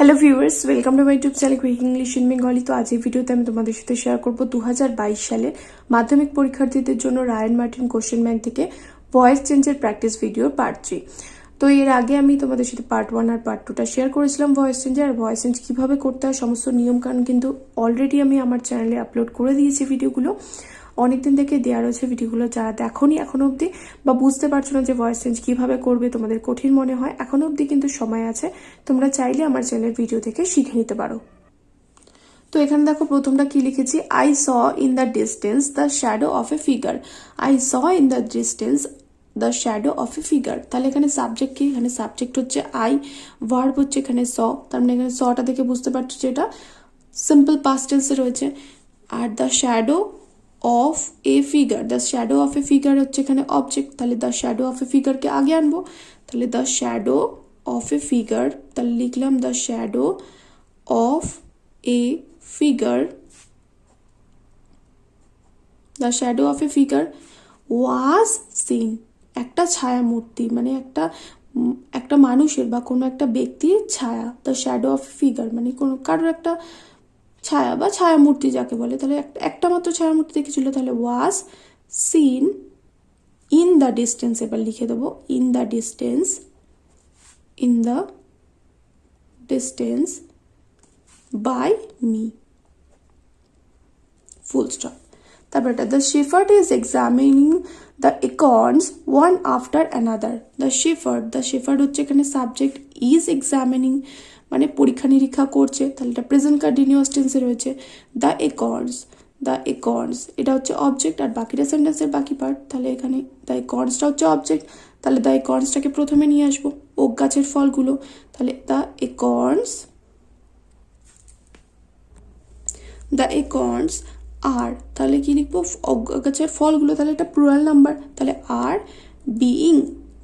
Hello viewers, welcome to my YouTube channel quick English in Bengali. তো আজ এই ভিডিওতে আমি তোমাদের সাথে শেয়ার করব 2022 সালে মাধ্যমিক পরীক্ষার্থীদের জন্য রায়ান মার্টিন কোশ্চেন ব্যাংক থেকে ভয়েস চেঞ্জের প্র্যাকটিস ভিডিও পার্ট 3। তো এর আগে আমি তোমাদের সাথে পার্ট 1 আর পার্ট 2টা শেয়ার করেছিলাম ভয়েস চেঞ্জের। আর ভয়েস চেঞ্জ কীভাবে করতে হয় সমস্ত নিয়মকানুন কিন্তু অলরেডি আমি আমার চ্যানেলে আপলোড করে দিয়েছি ভিডিওগুলো। অনেকদিন থেকে দেওয়া রয়েছে ভিডিওগুলো, যারা দেখোনি এখনো অবধি বা বুঝতে পারছো না যে ভয়েস চেঞ্জ কীভাবে করবে, তোমাদের কঠিন মনে হয়, এখনো অবধি কিন্তু সময় আছে, তোমরা চাইলে আমার চ্যানেলের ভিডিও থেকে শিখে নিতে পারো। তো এখানে দেখো প্রথমটা কি লিখেছি, I saw in the distance the shadow of A figure. I saw in the distance the shadow of A figure. তাহলে এখানে সাবজেক্ট কি? এখানে সাবজেক্ট হচ্ছে আই, ভার্ব হচ্ছে এখানে স। তার মানে এখানে সটা দেখে বুঝতে পারছো যে এটা সিম্পল পাস্ট টেন্সে রয়েছে। Are the shadow of A figure, the shadow of A figure হচ্ছে এখানে অবজেক্ট। তাহলে দ্য শ্যাডো অফ এ ফিগারকে আগে আনবো। তাহলে the shadow of A figure, তাহলে লিখলাম the shadow of A figure, the shadow of A figure was seen. একটা ছায়া মূর্তি মানে একটা মানুষের বা কোনো একটা ব্যক্তির ছায়া। দ্য শ্যাডো অফ ফিগার মানে কোনো কারোর একটা ছায়া বা ছায়া মূর্তি যাকে বলে। তাহলে একটা মাত্র ছায়া মূর্তি দেখেছিল। তাহলে was seen in the distance, এবার লিখে দেবো in the distance, in the distance by me, full stop. তারপর এটা the shepherd is examining the acorns one after another. The shepherd হচ্ছে এখানে সাবজেক্ট, ইজ এক্সামিনিং মানে পরীক্ষা নিরীক্ষা করছে। তাহলে এটা প্রেজেন্ট কন্টিনিউয়াস টেন্সে রয়েছে। দ্য একর্নস এটা হচ্ছে অবজেক্ট, আর বাকিটা সেন্টেন্সের বাকি পার্ট। তাহলে এখানে দ্য একর্নসটা হচ্ছে অবজেক্ট। তাহলে দ্য একর্নসটাকে প্রথমে নিয়ে আসবো, ওক গাছের ফলগুলো। তাহলে দ্য একর্নস আর, তাহলে কি লিখবো? গাছের ফলগুলো। তাহলে এটা প্লুরাল নাম্বার। তাহলে আর বিইং,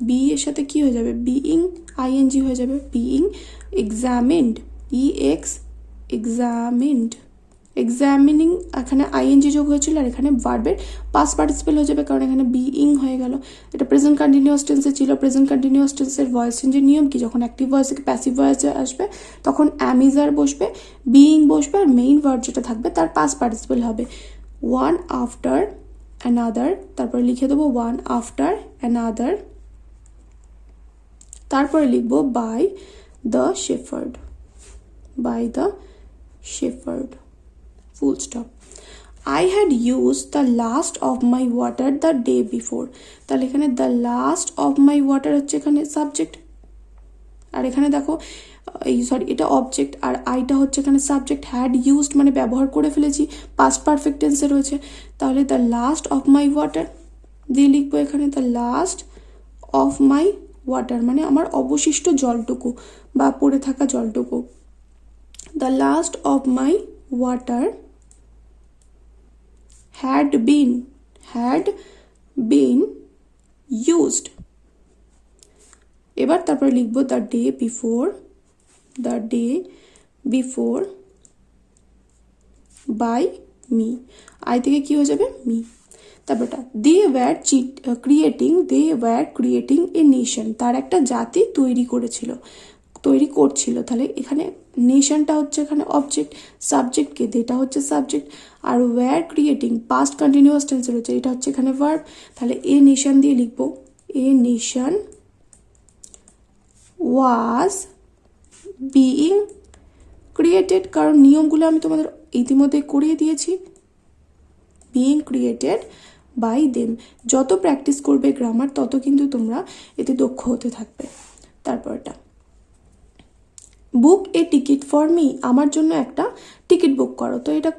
বি এর সাথে কি হয়ে যাবে? বিইং আইএনজি হয়ে যাবে। বিইং এক্সামিন্ড, এক্সামিনিং এখানে আইএনজি যোগ হয়েছিল, আর এখানে ভার্বের পাস্ট পার্টিসিপেল হয়ে যাবে কারণ এখানে বিইং হয়ে গেল। এটা প্রেজেন্ট কন্টিনিউয়াস টেন্সে ছিল। প্রেজেন্ট কন্টিনিউয়াস টেন্সের ভয়েস চেঞ্জের নিয়ম কি? যখন অ্যাক্টিভ ভয়েস থেকে প্যাসিভ ভয়েসে আসবে তখন অ্যামিজার বসবে, বিইং বসবে, আর মেইন ভার্ব যেটা থাকবে তার পাস্ট পার্টিসিপেল হবে। ওয়ান আফটার অ্যানাদার, তারপরে লিখে দেবো ওয়ান আফটার অ্যানাদার, তারপরে লিখবো by the shepherd, full stop. I had used the last of my water the day before. তাহলে এখানে the last of my water হচ্ছে এখানে সাবজেক্ট, আর এখানে দেখো এটা অবজেক্ট, আর আইটা হচ্ছে এখানে সাবজেক্ট। হ্যাড ইউজড মানে ব্যবহার করে ফেলেছি, পাস্ট পারফেক্ট টেন্সে রয়েছে। তাহলে the last of my water দিয়ে লিখবো এখানে the last of my water মানে আমার অবশিষ্ট জলটুকু বা পড়ে থাকা জলটুকু। The last of my water had been used। এবার তারপরে লিখবো the day before by me, I থেকে কি হয়ে যাবে? মি। তারপরটা they were creating a nation, তার একটা জাতি তৈরি করছিল। তাহলে এখানে নেশনটা হচ্ছে এখানে অবজেক্ট, সাবজেক্টকে দেটা হচ্ছে সাবজেক্ট, আর ওয়্যার ক্রিয়েটিং পাস্ট কন্টিনিউয়াস টেন্সে রয়েছে, এটা হচ্ছে এখানে ভার্ব। তাহলে এ নেশন দিয়ে লিখবো a nation was being created, কারণ নিয়মগুলো আমি তোমাদের ইতিমধ্যে করিয়ে দিয়েছি। Being created by them. যত প্র্যাকটিস করবে গ্রামার তত কিন্তু তোমরা এতে দক্ষ হতে থাকবে। তারপরটা book a ticket for me, আমার জন্য একটা টিকিট বুক করো। তো এটা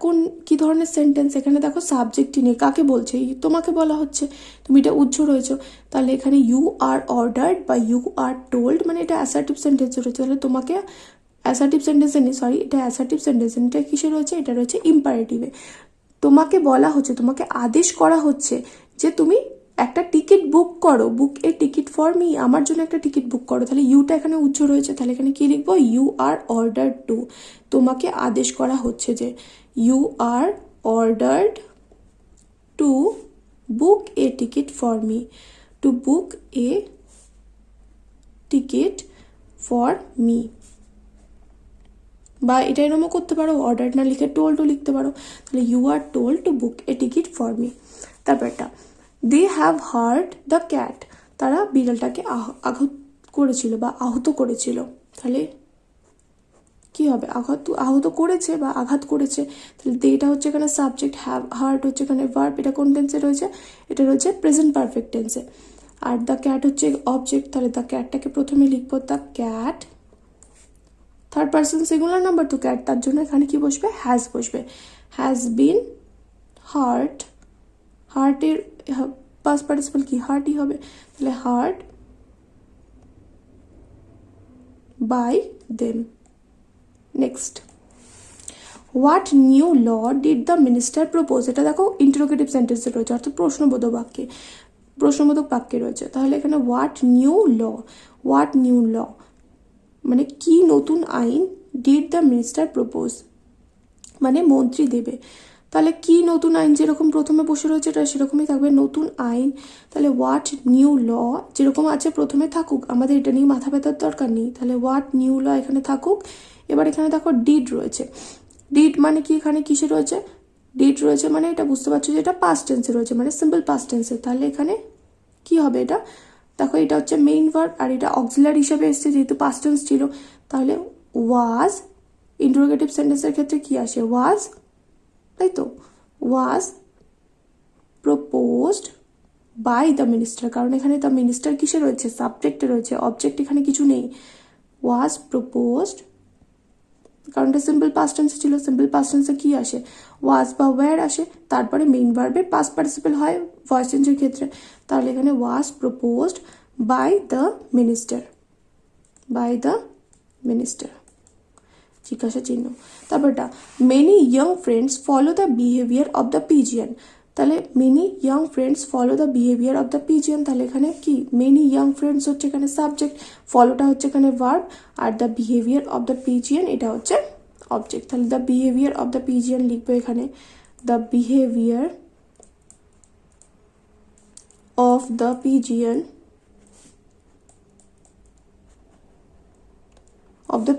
কি ধরনের সেন্টেন্স? এখানে দেখো সাবজেক্টই নেই, কাকে বলছে? তোমাকে বলা হচ্ছে, তুমি এটা উজ্জ্ব রয়েছো। তাহলে এখানে ইউ আর অর্ডার্ড বা ইউ আর টোল্ড মানে এটা অ্যাসার্টিভ সেন্টেন্সে রয়েছে। তাহলে তোমাকে অ্যাসার্টিভ সেন্টেন্সে নেই, সরি এটা অ্যাসার্টিভ সেন্টেন্সে, এটা কিসে রয়েছে? এটা রয়েছে ইম্পারেটিভে। তোমাকে বলা হচ্ছে, তোমাকে আদেশ করা হচ্ছে যে তুমি একটা টিকিট বুক করো। বুক এ টিকিট ফর মি, আমার জন্য একটা টিকিট বুক করো। তাহলে ইউটা এখানে উজ্জ্ব রয়েছে। তাহলে এখানে কি লিখবো? ইউ আর অর্ডার্ড টু, তোমাকে আদেশ করা হচ্ছে যে you are ordered to book a ticket for me, to book a ticket for me. বা এটা এরকমও করতে পারো, অর্ডার না লিখে টোল্ডও লিখতে পারো। তাহলে you are told to book a ticket for me. তারপরটা, they have hurt the cat, তারা বিড়ালটাকে আঘাত করেছিল বা আহত করেছিল। তাহলে কি হবে, আহত করেছে বা আঘাত করেছে। তাহলে দেটা হচ্ছে এখানে সাবজেক্ট, হ্যাভ হার্ট হচ্ছে এখানে ভার্ব, এটা কোন টেন্সে রয়েছে, এটা রয়েছে প্রেজেন্ট পারফেক্ট টেন্সে। আর দ্য ক্যাট হচ্ছে অবজেক্ট, তাহলে দ্য ক্যাটটাকে প্রথমে লিখবো the cat, third person singular number তো ক্যাট, তার জন্য এখানে কি বসবে, হ্যাজ বসবে। হ্যাজ বিন হার্ট, হার্টের পাস্ট পার্টিসিপল কি, হার্টই হবে। তাহলে hurt by them. Next, what new law did the minister propose, এটা দেখো ইন্টারোগেটিভ সেন্টেন্সে রয়েছে, অর্থাৎ প্রশ্নবোধক বাক্যে রয়েছে। তাহলে এখানে হোয়াট নিউ ল মানে কি নতুন আইন, ডিড দ্য মিনিস্টার প্রপোজ মানে মন্ত্রী দেবে। তাহলে কি নতুন আইন, যেরকম প্রথমে বসে রয়েছে এটা সেরকমই থাকবে, নতুন আইন। তাহলে হোয়াট নিউ ল যেরকম আছে প্রথমে থাকুক, আমাদের এটা নিয়ে মাথা ব্যথার দরকার নেই। তাহলে হোয়াট নিউ ল এখানে থাকুক। এবার এখানে দেখো ডিড রয়েছে, ডিড মানে কি, এখানে কিসে রয়েছে, ডিড রয়েছে মানে এটা বুঝতে পারছো যে এটা পাস্ট টেন্সে রয়েছে, মানে সিম্পল পাস্ট টেন্সে। তাহলে এখানে কি হবে, এটা দেখো এটা হচ্ছে মেইন ভার্ব আর এটা অক্সিলারি হিসেবে এসছে যেহেতু পাস্ট টেন্স ছিল। তাহলে ওয়াজ ইন্টারোগেটিভ সেন্টেন্সের ক্ষেত্রে কি আসে, ওয়াজ, তাই তো, was proposed by the minister, কারণ এখানে দ্য মিনিস্টার কিসে রয়েছে, সাবজেক্টে রয়েছে, অবজেক্ট এখানে কিছু নেই। ওয়াজ প্রপোজড, কারণ এটা সিম্পল পাস্ট টেন্সে ছিল, সিম্পল পাস্ট টেন্সে কি আসে, ওয়াজ বা ওয়্যার আসে, তারপরে মেইন ভার্বের পাস্ট পার্টিসিপল হয় ভয়েস চেঞ্জের ক্ষেত্রে। তাহলে এখানে was proposed by the minister, জিজ্ঞাসা চিহ্ন। তারপরটা, many young friends follow the behaviour of the pigeon, তাহলে many young friends follow the behaviour of the pigeon, তাহলে এখানে কি মেনি ইয়ং ফ্রেন্ডস হচ্ছে এখানে সাবজেক্ট, ফলোটা হচ্ছে এখানে ভার্ব, আর the behaviour of the pigeon এটা হচ্ছে অবজেক্ট। তাহলে the behaviour of the pigeon লিখবো এখানে, the behaviour of the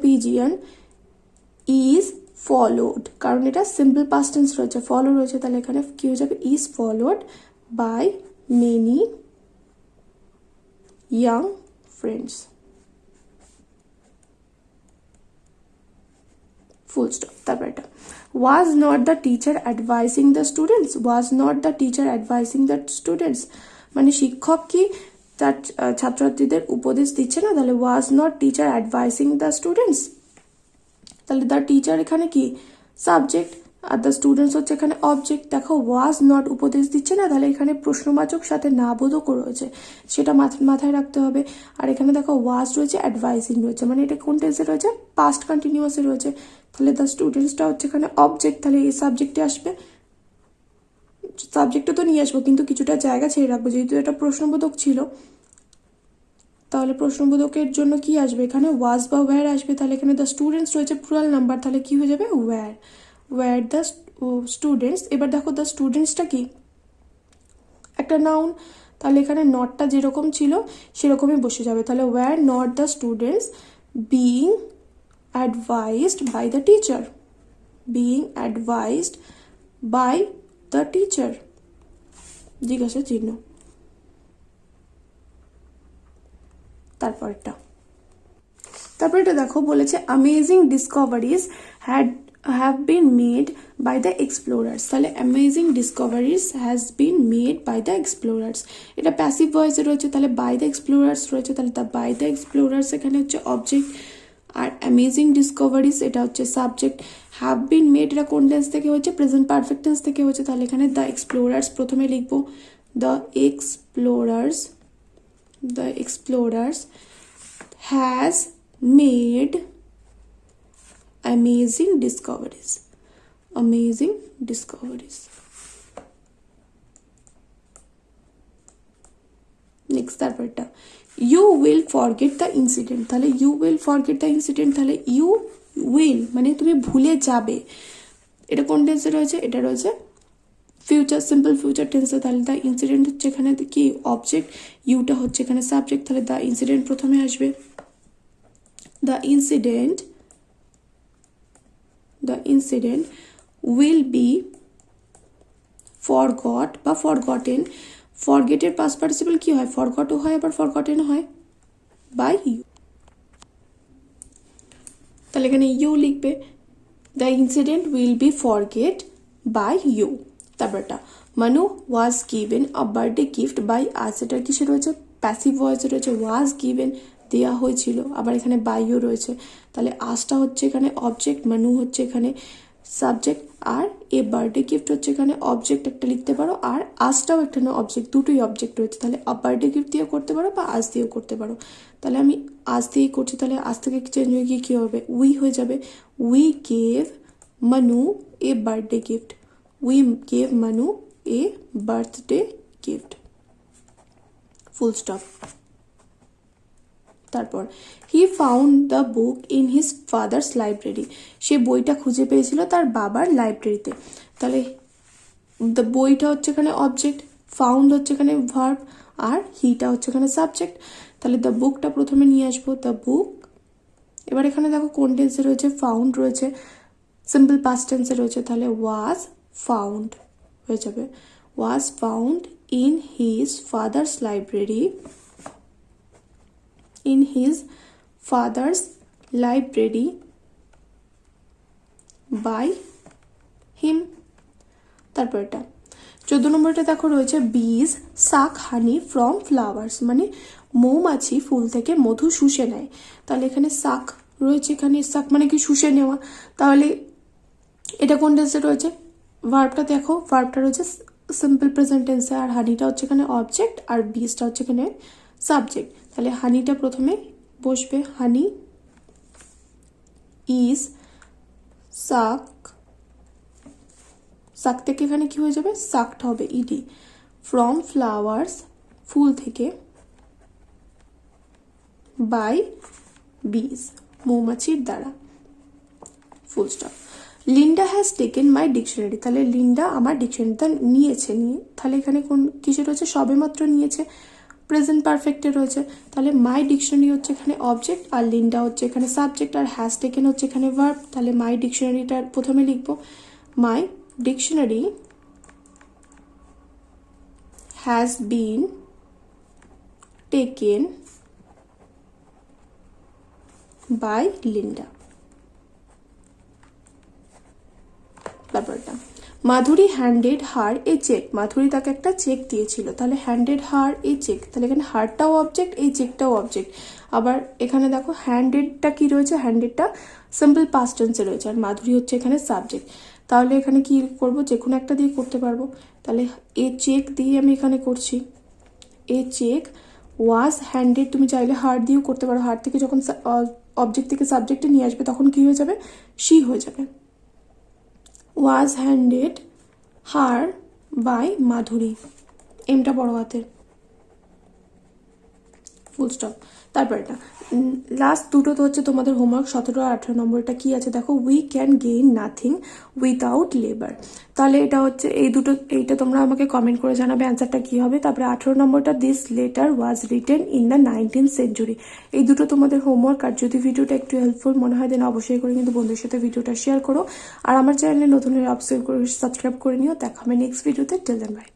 pigeon is followed, কারণ এটা সিম্পল পাস্ট টেন্স রয়েছে, ফলো রয়েছে, তাহলে এখানে কি হয়ে যাবে, is followed by many young friends, full stop. তারপর এটা, was not the teacher advising the students, মানে শিক্ষক কি তার ছাত্রছাত্রীদের উপদেশ দিচ্ছে না, তাহলে was not teacher advising the students, তাহলে দ্য টিচার এখানে কি সাবজেক্ট আর দ্য স্টুডেন্টস হচ্ছে এখানে অবজেক্ট। দেখো ওয়াজ নট উপদেশ দিচ্ছে না, তাহলে এখানে প্রশ্নবাচক সাথে না বোধক রয়েছে, সেটা মাথায় রাখতে হবে। আর এখানে দেখো ওয়াজ রয়েছে, অ্যাডভাইসিং রয়েছে, মানে এটা কোন টেন্সে রয়েছে, পাস্ট কন্টিনিউয়াসে রয়েছে। তাহলে দ্য স্টুডেন্টসটা হচ্ছে এখানে অবজেক্ট, তাহলে এই সাবজেক্টে আসবে, সাবজেক্টে তো নিয়ে আসবো কিন্তু কিছুটা জায়গা ছেড়ে রাখবো, যেহেতু এটা প্রশ্নবোধক ছিল। তাহলে প্রশ্নবোধকের জন্য কি আসবে, এখানে ওয়াজ বা ওয়্যার আসবে। তাহলে এখানে দ্য স্টুডেন্টস রয়েছে প্লুরাল নাম্বার, তাহলে কি হয়ে যাবে, ওয়্যার দ্য স্টুডেন্টস। এবার দেখো দ্য স্টুডেন্টসটা কি একটা নাউন, তাহলে এখানে নটটা যেরকম ছিল সেরকমই বসে যাবে। তাহলে were not the students being advised by the teacher, জিজ্ঞাসা চিহ্ন। তারপরটা দেখো বলেছে amazing discoveries have been made by the explorers, তাহলে amazing discoveries has been made by the explorers, এটা প্যাসিভ ভয়েসে রয়েছে, তাহলে বাই দ্য এক্সপ্লোরার্স রয়েছে, তাহলে দ্য বাই দ্য এক্সপ্লোরার্স এখানে হচ্ছে অবজেক্ট, আর অ্যামেজিং ডিসকভারিজ এটা হচ্ছে সাবজেক্ট। হ্যাভ বিন মেড এটা কোন টেন্স থেকে হচ্ছে, প্রেজেন্ট পারফেক্ট টেন্স থেকে হচ্ছে, তাহলে এখানে দ্য এক্সপ্লোরার্স প্রথমে লিখবো, the explorers has made amazing discoveries. Next তারপরটা, you will forget the incident, তাহলে you will forget the incident, তাহলে you will মানে তুমি ভুলে যাবে, এটা কোন টেন্সে রয়েছে, এটা রয়েছে ফিউচার, সিম্পল ফিউচার টেন্সে। তাহলে দ্য ইনসিডেন্ট হচ্ছে এখানে কি অবজেক্ট, ইউটা হচ্ছে এখানে সাবজেক্ট, তাহলে দ্য ইনসিডেন্ট প্রথমে আসবে, the incident the incident will B forgot বা ফরগটেন। ফরগেটের পাস্ট পার্টিসিপল কি হয়? ফরগটও হয় আবার ফরগটেন হয় বাই ইউ। তাহলে এখানে ইউ লিখবে, the incident will be forget by you. তারপরটা Manu was given a birthday gift by us, এটা কিসে রয়েছে? প্যাসিভ ভয়েসে রয়েছে, ওয়াজ গিভেন দেয়া হয়েছিল, আবার এখানে বাইও রয়েছে। তাহলে আসটা হচ্ছে এখানে অবজেক্ট, মানু হচ্ছে এখানে সাবজেক্ট, আর এ বার্থডে গিফট হচ্ছে এখানে অবজেক্ট একটা লিখতে পারো, আর আসটাও একটা না অবজেক্ট, দুটোই অবজেক্ট রয়েছে। তাহলে বার্থডে গিফট দিয়েও করতে পারো বা আজ দিয়েও করতে পারো। তাহলে আমি আজ দিয়েই করছি, তাহলে আজ থেকে চেঞ্জ হয়ে গিয়ে কী হবে? উই হয়ে যাবে। We gave Manu a birthday gift, we gave Manu a birthday gift, full stop. তারপর he found the book in his father's library, সে বইটা খুঁজে পেয়েছিল তার বাবার লাইব্রেরিতে। তাহলে দ্য বইটা হচ্ছে এখানে অবজেক্ট, ফাউন্ড হচ্ছে এখানে ভার্ব, আর হিটা হচ্ছে এখানে সাবজেক্ট। তাহলে দ্য বুকটা প্রথমে নিয়ে আসবো, দ্য বুক। এবার এখানে দেখো কোন টেন্সে রয়েছে? ফাউন্ড রয়েছে, সিম্পল পাস্ট টেন্সে রয়েছে, তাহলে ওয়াজ ফাউন্ড হয়ে যাবে। Was found in his father's library, in his father's library by him। তারপর এটা 14 নম্বরটা দেখো রয়েছে বিজ সাক হানি ফ্রম ফ্লাওয়ার্স, মানে মৌমাছি ফুল থেকে মধু শুষে নেয়। তাহলে এখানে সাক রয়েছে, এখানে সাক মানে কি? শুষে নেওয়া। তাহলে এটা কোন টেন্সে রয়েছে? ভার্বটা দেখো, ভার্বটা রয়েছে সিম্পল প্রেজেন্ট টেন্সে, আর হানিটা হচ্ছে এখানে অবজেক্ট, আর বিজটা হচ্ছে এখানে সাবজেক্ট। তাহলে হানিটা প্রথমে বসবে, হানি ইজ সাক, সাক থেকে এখানে কি হয়ে যাবে? সাকটা হবে ইডি, ফ্রম ফ্লাওয়ার্স ফুল থেকে, বাই বিজ মৌমাছির দ্বারা, full stop. Linda has taken my dictionary, তাহলে লিন্ডা আমার ডিকশনারিটা নিয়েছে, তাহলে এখানে কোন কিসে রয়েছে? সবেমাত্র নিয়েছে, প্রেজেন্ট পারফেক্টে রয়েছে। তাহলে মাই ডিকশনারি হচ্ছে এখানে অবজেক্ট, আর লিন্ডা হচ্ছে এখানে সাবজেক্ট, আর হ্যাজ টেকেন হচ্ছে এখানে ভার্ব। তাহলে মাই ডিকশনারিটা প্রথমে লিখবো, my dictionary has been taken by Linda. ব্যাপারটা মাধুরী হ্যান্ডেড হার এ চেক, মাধুরী তাকে একটা চেক দিয়েছিল, তাহলে হ্যান্ডেড হার এ চেক, তাহলে এখানে হারটাও অবজেক্ট, এই চেকটাও অবজেক্ট। আবার এখানে দেখো হ্যান্ডেডটা কি রয়েছে? হ্যান্ডেডটা সিম্পল পাস্ট টেন্সে রয়েছে, আর মাধুরী হচ্ছে এখানে সাবজেক্ট। তাহলে এখানে কি করব? যে কোনো একটা দিয়ে করতে পারবো। তাহলে এ চেক দিয়ে আমি এখানে করছি, এ চেক ওয়াজ হ্যান্ডেড, তুমি চাইলে হার দিয়েও করতে পারো, হার থেকে যখন অবজেক্ট থেকে সাবজেক্টে নিয়ে আসবে তখন কি হয়ে যাবে? শি হয়ে যাবে। ওয়াজ হ্যান্ডেড হার বাই মাধুরী, এমটা বড় হাতের, ফুল স্টপ। তারপর এটা লাস্ট দুটো তো হচ্ছে তোমাদের হোমওয়ার্ক। 17 আর 18 নম্বরটা কি আছে দেখো, we can gain nothing without labour. তাহলে এটা হচ্ছে এই দুটো, এইটা তোমরা আমাকে কমেন্ট করে জানাবে অ্যান্সারটা কি হবে। তারপরে 18 নম্বরটা this letter was written in the 19th century। এই দুটো তোমাদের হোমওয়ার্ক। আর যদি ভিডিওটা একটু হেল্পফুল মনে হয় দেন অবশ্যই করে কিন্তু বন্ধুদের সাথে ভিডিওটা শেয়ার করো, আর আমার চ্যানেলে নতুন হলে সাবস্ক্রাইব করে নিও। দেখা হবে নেক্সট ভিডিওতে। Till then by.